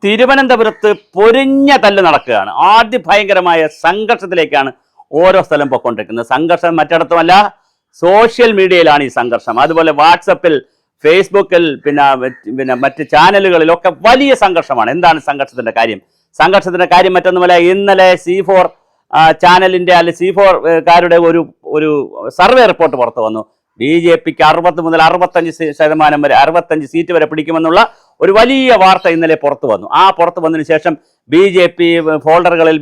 തിരുവനന്തപുരത്ത് പൊരിഞ്ഞ തല്ല് നടക്കുകയാണ്. ഭയങ്കരമായ സംഘർഷത്തിലേക്കാണ് ഓരോ സ്ഥലം പൊയ്ക്കൊണ്ടിരിക്കുന്നത്. സംഘർഷം മറ്റിടത്തുമല്ല, സോഷ്യൽ മീഡിയയിലാണ് ഈ സംഘർഷം. അതുപോലെ വാട്സപ്പിൽ, ഫേസ്ബുക്കിൽ, പിന്നെ മറ്റ് ചാനലുകളിലൊക്കെ വലിയ സംഘർഷമാണ്. എന്താണ് സംഘർഷത്തിന്റെ കാര്യം? സംഘർഷത്തിന്റെ കാര്യം മറ്റൊന്നുമല്ല, ഇന്നലെ C4 ചാനലിന്റെ C4 കാരുടെ ഒരു സർവേ റിപ്പോർട്ട് പുറത്തു വന്നു. BJPക്ക് 60 മുതൽ 65% വരെ 65 സീറ്റ് വരെ പിടിക്കുമെന്നുള്ള ഒരു വലിയ വാർത്ത ഇന്നലെ പുറത്തു വന്നു. ആ പുറത്തു വന്നതിന് ശേഷം BJP ഹോൾഡറുകളിൽ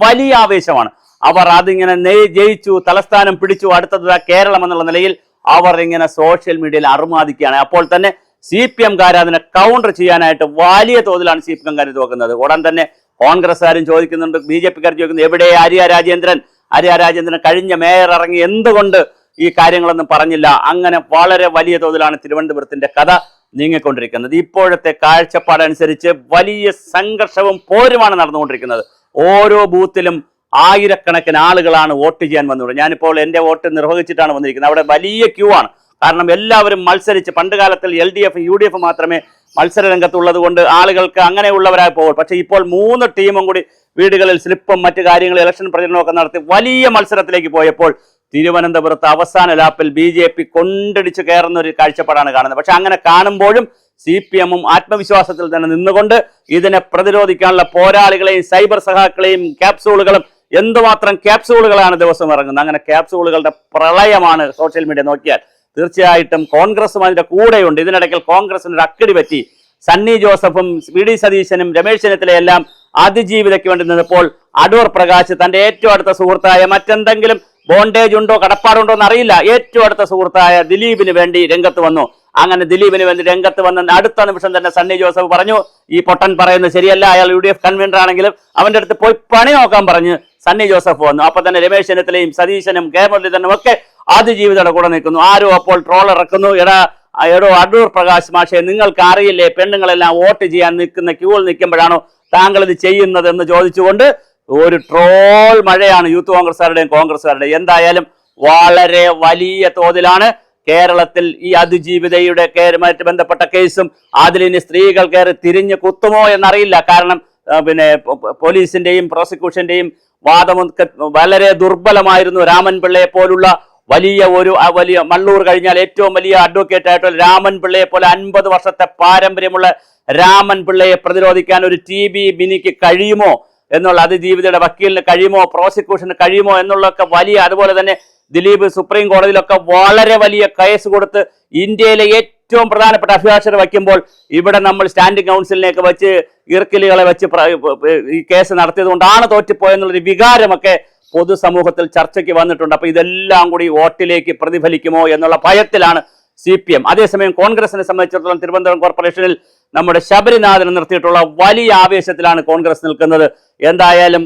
വലിയ ആവേശമാണ്. അവർ അതിങ്ങനെ ജയിച്ചു, തലസ്ഥാനം പിടിച്ചു, അടുത്തത് കേരളം എന്നുള്ള നിലയിൽ അവർ ഇങ്ങനെ സോഷ്യൽ മീഡിയയിൽ അറുമാദിക്കുകയാണ്. അപ്പോൾ തന്നെ CPM-കാർ അതിനെ കൗണ്ടർ ചെയ്യാനായിട്ട് വലിയ തോതിലാണ് CPM-കാർ നോക്കുന്നത്. ഉടൻ തന്നെ കോൺഗ്രസ്സുകാരും ചോദിക്കുന്നുണ്ട്, BJP-കാർ ചോദിക്കുന്നത്, എവിടെ ആര്യ രാജേന്ദ്രൻ കഴിഞ്ഞ മേയർ ഇറങ്ങി എന്തുകൊണ്ട് ഈ കാര്യങ്ങളൊന്നും പറഞ്ഞില്ല? അങ്ങനെ വളരെ വലിയ തോതിലാണ് തിരുവനന്തപുരത്തിന്റെ കഥ നീങ്ങിക്കൊണ്ടിരിക്കുന്നത്. ഇപ്പോഴത്തെ കാഴ്ചപ്പാടനുസരിച്ച് വലിയ സംഘർഷവും പോരുമാണ് നടന്നുകൊണ്ടിരിക്കുന്നത്. ഓരോ ബൂത്തിലും ആയിരക്കണക്കിന് ആളുകളാണ് വോട്ട് ചെയ്യാൻ വന്നത്. ഞാനിപ്പോൾ എൻ്റെ വോട്ട് നിർവഹിച്ചിട്ടാണ് വന്നിരിക്കുന്നത്. അവിടെ വലിയ ക്യൂ ആണ്. കാരണം എല്ലാവരും മത്സരിച്ച്, പണ്ട് കാലത്തിൽ LDF UDF മാത്രമേ മത്സര രംഗത്തുള്ളത് കൊണ്ട് ആളുകൾക്ക് അങ്ങനെയുള്ളവരായി പോകും. പക്ഷേ ഇപ്പോൾ 3 ടീമും കൂടി വീടുകളിൽ സ്ലിപ്പും മറ്റു കാര്യങ്ങളും ഇലക്ഷൻ പ്രചരണമൊക്കെ നടത്തി വലിയ മത്സരത്തിലേക്ക് പോയപ്പോൾ തിരുവനന്തപുരത്ത് അവസാന ലാപ്പിൽ BJP കൊണ്ടടിച്ച് കയറുന്ന ഒരു കാഴ്ചപ്പാടാണ് കാണുന്നത്. പക്ഷെ അങ്ങനെ കാണുമ്പോഴും CPM-ഉം ആത്മവിശ്വാസത്തിൽ തന്നെ നിന്നുകൊണ്ട് ഇതിനെ പ്രതിരോധിക്കാനുള്ള പോരാളികളെയും സൈബർ സഹാക്കളെയും ക്യാപ്സൂളുകളും, എന്തുമാത്രം ക്യാപ്സൂളുകളാണ് ദിവസം ഇറങ്ങുന്നത്. അങ്ങനെ ക്യാപ്സൂളുകളുടെ പ്രളയമാണ് സോഷ്യൽ മീഡിയ നോക്കിയാൽ. തീർച്ചയായിട്ടും കോൺഗ്രസും അതിന്റെ കൂടെയുണ്ട്. ഇതിനിടയ്ക്ക് കോൺഗ്രസിന് ഒരു അക്കടി പറ്റി. സണ്ണി ജോസഫും VD സതീശനും രമേശ് ചെന്നിത്തലയെല്ലാം അതിജീവിതയ്ക്ക് വേണ്ടി നിന്നപ്പോൾ അടൂർ പ്രകാശ് തന്റെ ഏറ്റവും അടുത്ത സുഹൃത്തായ, മറ്റെന്തെങ്കിലും ബോണ്ടേജ് ഉണ്ടോ കടപ്പാടുണ്ടോ എന്നറിയില്ല, ഏറ്റവും അടുത്ത സുഹൃത്തായ ദിലീപിന് വേണ്ടി രംഗത്ത് വന്നു. അങ്ങനെ ദിലീപിന് വേണ്ടി രംഗത്ത് വന്ന അടുത്ത നിമിഷം തന്നെ സണ്ണി ജോസഫ് പറഞ്ഞു, ഈ പൊട്ടൻ പറയുന്നത് ശരിയല്ല, അയാൾ UDF കൺവീനർ ആണെങ്കിലും അവന്റെ അടുത്ത് പോയി പണി നോക്കാൻ പറഞ്ഞ് സണ്ണി ജോസഫ് വന്നു. അപ്പൊ തന്നെ രമേശ് ചെന്നിത്തലയും സതീശനും കെ മുരളീധരനും ഒക്കെ അതിജീവിതയുടെ കൂടെ നിൽക്കുന്നു. ആരോ അപ്പോൾ ട്രോൾ ഇറക്കുന്നു, എടോ അടൂർ പ്രകാശ് മാഷെ, നിങ്ങൾക്ക് അറിയില്ലേ പെണ്ണുങ്ങളെല്ലാം വോട്ട് ചെയ്യാൻ നിൽക്കുന്ന ക്യൂവിൽ നിൽക്കുമ്പോഴാണോ താങ്കൾ ഇത് ചെയ്യുന്നത് എന്ന് ചോദിച്ചുകൊണ്ട് ഒരു ട്രോൾ മഴയാണ് യൂത്ത് കോൺഗ്രസ്സുകാരുടെയും കോൺഗ്രസ്സുകാരുടെയും. എന്തായാലും വളരെ വലിയ തോതിലാണ് കേരളത്തിൽ ഈ അതിജീവിതയുടെ കേസുമായിട്ട് ബന്ധപ്പെട്ട കേസും അതിലിനി സ്ത്രീകൾ കയറി തിരിഞ്ഞു കുത്തുമോ എന്നറിയില്ല. കാരണം പോലീസിന്റെയും പ്രോസിക്യൂഷന്റെയും വാദം വളരെ ദുർബലമായിരുന്നു. രാമൻ പിള്ളയെ പോലുള്ള വലിയ മള്ളൂർ കഴിഞ്ഞാൽ ഏറ്റവും വലിയ അഡ്വക്കേറ്റ് ആയിട്ടുള്ള രാമൻ പിള്ളയെ പോലെ 50 വർഷത്തെ പാരമ്പര്യമുള്ള രാമൻ പിള്ളയെ പ്രതിരോധിക്കാൻ ഒരു TB മിനിക്ക് കഴിയുമോ എന്നുള്ള, അതിജീവിതയുടെ വക്കീലിന് കഴിയുമോ, പ്രോസിക്യൂഷന് കഴിയുമോ എന്നുള്ളതൊക്കെ വലിയ. അതുപോലെ തന്നെ ദിലീപ് സുപ്രീം കോടതിയിലൊക്കെ വളരെ വലിയ കേസ് കൊടുത്ത് ഇന്ത്യയിലെ ഏറ്റവും പ്രധാനപ്പെട്ട അഭിഭാഷകർ വയ്ക്കുമ്പോൾ ഇവിടെ നമ്മൾ സ്റ്റാൻഡിംഗ് കൗൺസിലിനെയൊക്കെ വെച്ച് ഇർക്കിലുകളെ വെച്ച് ഈ കേസ് നടത്തിയത് കൊണ്ടാണ് തോറ്റുപോയെന്നുള്ളൊരു വികാരമൊക്കെ പൊതുസമൂഹത്തിൽ ചർച്ചയ്ക്ക് വന്നിട്ടുണ്ട്. അപ്പൊ ഇതെല്ലാം കൂടി വോട്ടിലേക്ക് പ്രതിഫലിക്കുമോ എന്നുള്ള ഭയത്തിലാണ് CPM. അതേസമയം കോൺഗ്രസിനെ സംബന്ധിച്ചിടത്തോളം തിരുവനന്തപുരം കോർപ്പറേഷനിൽ നമ്മുടെ ശബരിനാഥനെ നിർത്തിയിട്ടുള്ള വലിയ ആവേശത്തിലാണ് കോൺഗ്രസ് നിൽക്കുന്നത്. എന്തായാലും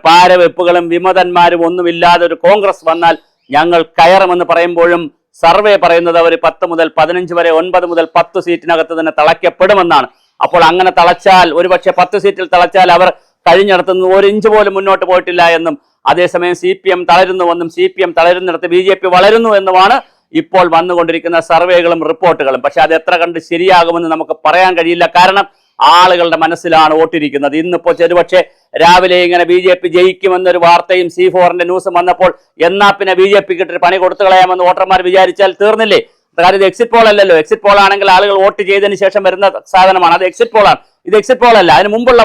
പാരവെപ്പുകളും വിമതന്മാരും ഒന്നുമില്ലാതെ ഒരു കോൺഗ്രസ് വന്നാൽ ഞങ്ങൾ കയറുമെന്ന് പറയുമ്പോഴും സർവേ പറയുന്നത് അവർ 10 മുതൽ 15 വരെ 9 മുതൽ 10 സീറ്റിനകത്ത് തന്നെ തളയ്ക്കപ്പെടുമെന്നാണ്. അപ്പോൾ അങ്ങനെ തളച്ചാൽ, ഒരുപക്ഷെ 10 സീറ്റിൽ തളച്ചാൽ അവർ കഴിഞ്ഞിടത്തുനിന്ന് 1 ഇഞ്ച് പോലും മുന്നോട്ട് പോയിട്ടില്ല എന്നും, അതേസമയം CPM തളരുന്നുവെന്നും CPM തളരുന്നിടത്ത് BJP വളരുന്നു എന്നുമാണ് ഇപ്പോൾ വന്നുകൊണ്ടിരിക്കുന്ന സർവേകളും റിപ്പോർട്ടുകളും. പക്ഷെ അത് എത്ര കണ്ട് ശരിയാകുമെന്ന് നമുക്ക് പറയാൻ കഴിയില്ല. കാരണം ആളുകളുടെ മനസ്സിലാണ് വോട്ടിരിക്കുന്നത്. ഇന്നിപ്പോ ചെറുപക്ഷെ രാവിലെ ഇങ്ങനെ BJP ജയിക്കുമെന്നൊരു വാർത്തയും C4-ന്റെ ന്യൂസും വന്നപ്പോൾ എന്നാ പിന്നെ BJP-ക്ക് ഇട്ടൊരു പണി കൊടുത്തു കളയാമെന്ന് വോട്ടർമാർ വിചാരിച്ചാൽ തീർന്നില്ലേ? കാര്യം ഇത് എക്സിറ്റ് പോൾ അല്ലല്ലോ. എക്സിറ്റ് പോൾ ആണെങ്കിൽ ആളുകൾ വോട്ട് ചെയ്തതിന് ശേഷം വരുന്ന സാധനമാണ്. അത് എക്സിറ്റ് പോളാണ്. ഇത് എക്സിറ്റ് പോൾ അല്ല, അതിന് മുമ്പുള്ള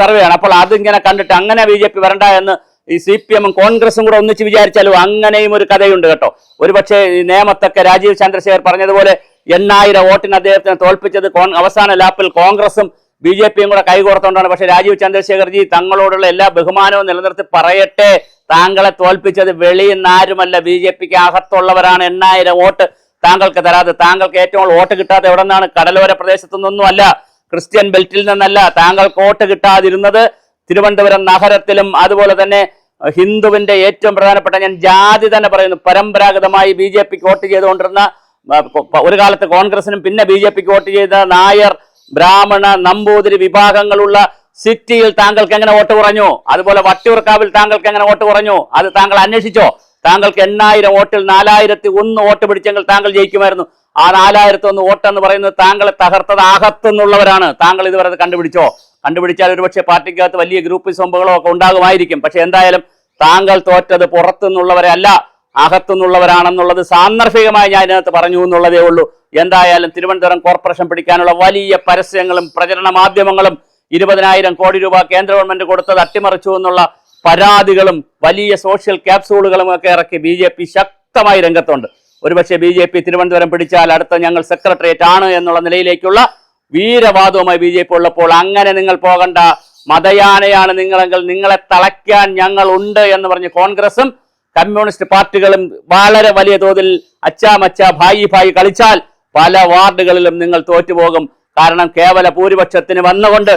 സർവേ ആണ്. അപ്പോൾ അതിങ്ങനെ കണ്ടിട്ട് അങ്ങനെ BJP വരണ്ട എന്ന് ഈ CPM-ഉം കോൺഗ്രസും കൂടെ ഒന്നിച്ച് വിചാരിച്ചാലും അങ്ങനെയും ഒരു കഥയുണ്ട് കേട്ടോ. ഒരുപക്ഷെ ഈ നേമത്തൊക്കെ രാജീവ് ചന്ദ്രശേഖർ പറഞ്ഞതുപോലെ 8000 വോട്ടിന് അദ്ദേഹത്തിനെ തോൽപ്പിച്ചത് അവസാന ലാപ്പിൽ കോൺഗ്രസും BJP-യും കൂടെ കൈകോർത്തുകൊണ്ടാണ്. പക്ഷെ രാജീവ് ചന്ദ്രശേഖർജി തങ്ങളോടുള്ള എല്ലാ ബഹുമാനവും നിലനിർത്തി പറയട്ടെ, താങ്കളെ തോൽപ്പിച്ചത് വെളിയിൽ നിന്നാരുമല്ല, BJP-ക്ക് അകത്തുള്ളവരാണ് 8000 വോട്ട് താങ്കൾക്ക് തരാതെ. താങ്കൾക്ക് ഏറ്റവും വോട്ട് കിട്ടാതെ എവിടെ നിന്നാണ്? കടലോര പ്രദേശത്തു നിന്നൊന്നുമല്ല, ക്രിസ്ത്യൻ ബെൽറ്റിൽ നിന്നല്ല. താങ്കൾക്ക് വോട്ട് കിട്ടാതിരുന്നത് തിരുവനന്തപുരം നഗരത്തിലും അതുപോലെ തന്നെ ഹിന്ദുവിന്റെ ഏറ്റവും പ്രധാനപ്പെട്ട, ഞാൻ ജാതി തന്നെ പറയുന്നു, പരമ്പരാഗതമായി BJP-ക്ക് വോട്ട് ചെയ്തുകൊണ്ടിരുന്ന, ഒരു കാലത്ത് കോൺഗ്രസിനും പിന്നെ BJP-ക്ക് വോട്ട് ചെയ്ത നായർ, ബ്രാഹ്മണ, നമ്പൂതിരി വിഭാഗങ്ങളുള്ള സിറ്റിയിൽ താങ്കൾക്ക് എങ്ങനെ വോട്ട് കുറഞ്ഞു? അതുപോലെ വട്ടിയൂർക്കാവിൽ താങ്കൾക്ക് എങ്ങനെ വോട്ട് കുറഞ്ഞു? അത് താങ്കൾ അന്വേഷിച്ചോ? താങ്കൾക്ക് 8000 വോട്ടിൽ 4001 വോട്ട് പിടിച്ചെങ്കിൽ താങ്കൾ ജയിക്കുമായിരുന്നു. ആ 4001 വോട്ടെന്ന് പറയുന്നത് താങ്കളെ തകർത്തത് അകത്തുനിന്നുള്ളവരാണ്. താങ്കൾ ഇതുവരെ അത് കണ്ടുപിടിച്ചോ? കണ്ടുപിടിച്ചാൽ ഒരുപക്ഷെ പാർട്ടിക്കകത്ത് വലിയ ഗ്രൂപ്പ് സംഭവങ്ങളോ ഒക്കെ ഉണ്ടാകുമായിരിക്കും. പക്ഷെ എന്തായാലും താങ്കൾ തോറ്റത് പുറത്തുനിന്നുള്ളവരെ അല്ല, അകത്തുനിന്നുള്ളവരാണെന്നുള്ളത് സാന്ദർഭികമായി ഞാൻ ഇതിനകത്ത് പറഞ്ഞു എന്നുള്ളതേ ഉള്ളൂ. എന്തായാലും തിരുവനന്തപുരം കോർപ്പറേഷൻ പിടിക്കാനുള്ള വലിയ പരസ്യങ്ങളും പ്രചരണ മാധ്യമങ്ങളും 20,000 കോടി രൂപ കേന്ദ്ര ഗവൺമെന്റ് കൊടുത്തത് അട്ടിമറിച്ചു എന്നുള്ള പരാതികളും വലിയ സോഷ്യൽ ക്യാപ്സൂളുകളും ഒക്കെ ഇറക്കി BJP ശക്തമായി രംഗത്തുണ്ട്. ഒരുപക്ഷെ BJP തിരുവനന്തപുരം പിടിച്ചാൽ അടുത്ത ഞങ്ങൾ സെക്രട്ടേറിയറ്റ് ആണ് എന്നുള്ള നിലയിലേക്കുള്ള വീരവാദവുമായി BJP ഉള്ളപ്പോൾ അങ്ങനെ നിങ്ങൾ പോകണ്ട, മതയാനയാണ് നിങ്ങളെങ്കിൽ നിങ്ങളെ തളയ്ക്കാൻ ഞങ്ങൾ ഉണ്ട് എന്ന് പറഞ്ഞ് കോൺഗ്രസും കമ്മ്യൂണിസ്റ്റ് പാർട്ടികളും വളരെ വലിയ തോതിൽ അച്ചാമച്ച ഭായി ഭായി കളിച്ചാൽ പല വാർഡുകളിലും നിങ്ങൾ തോറ്റുപോകും. കാരണം കേവല ഭൂരിപക്ഷത്തിന് വന്നുകൊണ്ട്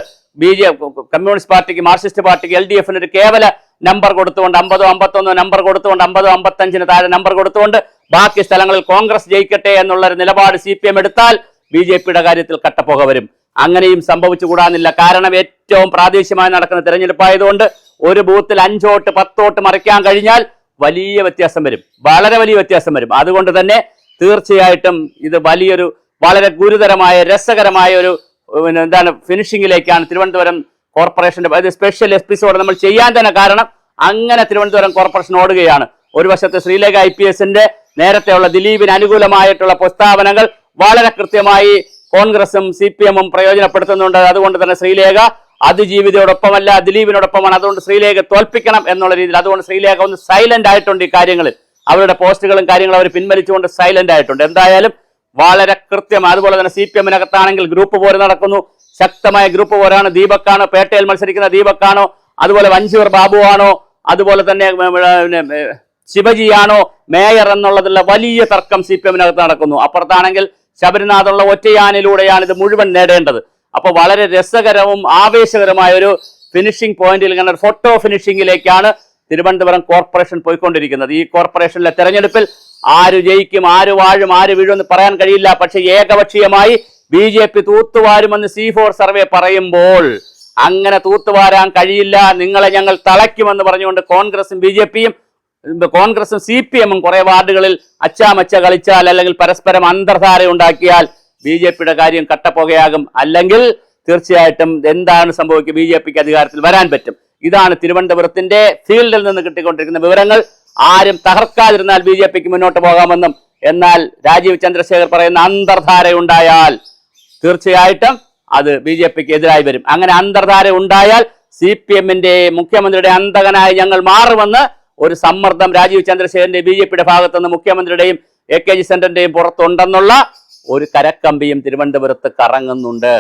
കമ്മ്യൂണിസ്റ്റ് പാർട്ടിക്ക്, മാർക്സിസ്റ്റ് പാർട്ടിക്ക്, LDF-ന് ഒരു കേവല നമ്പർ കൊടുത്തുകൊണ്ട് 50 51 നമ്പർ കൊടുത്തുകൊണ്ട് 50 55 താഴെ നമ്പർ കൊടുത്തുകൊണ്ട് ബാക്കി സ്ഥലങ്ങളിൽ കോൺഗ്രസ് ജയിക്കട്ടെ എന്നുള്ളൊരു നിലപാട് CPM എടുത്താൽ BJP-യുടെ കാര്യത്തിൽ കട്ടപ്പുക വരും. അങ്ങനെയും സംഭവിച്ചുകൂടാന്നില്ല. കാരണം ഏറ്റവും പ്രാദേശികമായി നടക്കുന്ന തെരഞ്ഞെടുപ്പായതുകൊണ്ട് ഒരു ബൂത്തിൽ 5 വോട്ട് 10 വോട്ട് മറിക്കാൻ കഴിഞ്ഞാൽ വലിയ വ്യത്യാസം വരും, വളരെ വലിയ വ്യത്യാസം വരും. അതുകൊണ്ട് തന്നെ തീർച്ചയായിട്ടും ഇത് വലിയൊരു വളരെ ഗുരുതരമായ രസകരമായ ഒരു ഫിനിഷിംഗിലേക്കാണ് തിരുവനന്തപുരം കോർപ്പറേഷന്റെ സ്പെഷ്യൽ എപ്പിസോഡ് നമ്മൾ ചെയ്യാൻ തന്നെ കാരണം അങ്ങനെ തിരുവനന്തപുരം കോർപ്പറേഷൻ ഓടുകയാണ്. ഒരു വശത്ത് ശ്രീലേഖ IPS-ന്റെ നേരത്തെയുള്ള ദിലീപിന് അനുകൂലമായിട്ടുള്ള പ്രസ്താവനകൾ വളരെ കൃത്യമായി കോൺഗ്രസും CPM-ഉം പ്രയോജനപ്പെടുത്തുന്നുണ്ട്. അതുകൊണ്ട് തന്നെ ശ്രീലേഖ അതിജീവിതയോടൊപ്പമല്ല, ദിലീപിനോടൊപ്പമാണ്. അതുകൊണ്ട് ശ്രീലേഖ തോൽപ്പിക്കണം എന്നുള്ള രീതിയിൽ അതുകൊണ്ട് ശ്രീലേഖ ഒന്ന് സൈലന്റ് ആയിട്ടുണ്ട് ഈ കാര്യങ്ങളിൽ. അവരുടെ പോസ്റ്റുകളും കാര്യങ്ങളും അവർ പിൻവലിച്ചുകൊണ്ട് സൈലന്റ് ആയിട്ടുണ്ട്. എന്തായാലും വളരെ കൃത്യമായി. അതുപോലെ തന്നെ CPM-നകത്താണെങ്കിൽ ഗ്രൂപ്പ് പോര് നടക്കുന്നു, ശക്തമായ ഗ്രൂപ്പ് പോരാണ്. ദീപക്കാണോ പേട്ടയിൽ മത്സരിക്കുന്ന ദീപക്കാണോ, അതുപോലെ വഞ്ചൂർ ബാബു ആണോ, അതുപോലെ തന്നെ ശിവജിയാണോ മേയർ എന്നുള്ളതുള്ള വലിയ തർക്കം CPM-നകത്ത് നടക്കുന്നു. അപ്പുറത്താണെങ്കിൽ ശബരിനാഥുള്ള ഒറ്റയാനിലൂടെയാണ് ഇത് മുഴുവൻ നേടേണ്ടത്. അപ്പൊ വളരെ രസകരവും ആവേശകരമായ ഒരു ഫിനിഷിംഗ് പോയിന്റിൽ, ഇങ്ങനെ ഒരു ഫോട്ടോ ഫിനിഷിംഗിലേക്കാണ് തിരുവനന്തപുരം കോർപ്പറേഷൻ പോയിക്കൊണ്ടിരിക്കുന്നത്. ഈ കോർപ്പറേഷനിലെ തെരഞ്ഞെടുപ്പിൽ ആര് ജയിക്കും, ആര് വാഴും, ആര് വീഴുമെന്ന് പറയാൻ കഴിയില്ല. പക്ഷെ ഏകപക്ഷീയമായി BJP തൂത്തുവാരുമെന്ന് C4 സർവേ പറയുമ്പോൾ അങ്ങനെ തൂത്തുവാരാൻ കഴിയില്ല, നിങ്ങളെ ഞങ്ങൾ തളയ്ക്കുമെന്ന് പറഞ്ഞുകൊണ്ട് കോൺഗ്രസും CPM-ഉം കുറെ വാർഡുകളിൽ അച്ചാമച്ച കളിച്ചാൽ അല്ലെങ്കിൽ പരസ്പരം അന്തർധാര ഉണ്ടാക്കിയാൽ BJP-യുടെ കാര്യം കട്ടപ്പുകയാകും. അല്ലെങ്കിൽ തീർച്ചയായിട്ടും എന്താണ് സംഭവിക്കുക, BJP-ക്ക് അധികാരത്തിൽ വരാൻ പറ്റും. ഇതാണ് തിരുവനന്തപുരത്തിന്റെ ഫീൽഡിൽ നിന്ന് കിട്ടിക്കൊണ്ടിരിക്കുന്ന വിവരങ്ങൾ. ആരും തകർക്കാതിരുന്നാൽ BJP-ക്ക് മുന്നോട്ട് പോകാമെന്നും, എന്നാൽ രാജീവ് ചന്ദ്രശേഖർ പറയുന്ന അന്തർധാര ഉണ്ടായാൽ തീർച്ചയായിട്ടും അത് BJP-ക്ക് എതിരായി വരും. അങ്ങനെ അന്തർധാര ഉണ്ടായാൽ CPM-ന്റെ മുഖ്യമന്ത്രിയുടെ അന്തകനായി ഞങ്ങൾ മാറുമെന്ന് ഒരു സമ്മർദ്ദം രാജീവ് ചന്ദ്രശേഖരന്റെ BJP-യുടെ ഭാഗത്തുനിന്ന് മുഖ്യമന്ത്രിയുടെയും AKG സെന്ററിന്റെയും പുറത്തുണ്ടെന്നുള്ള ഒരു കരക്കമ്പിയും തിരുവനന്തപുരത്ത് കറങ്ങുന്നുണ്ട്.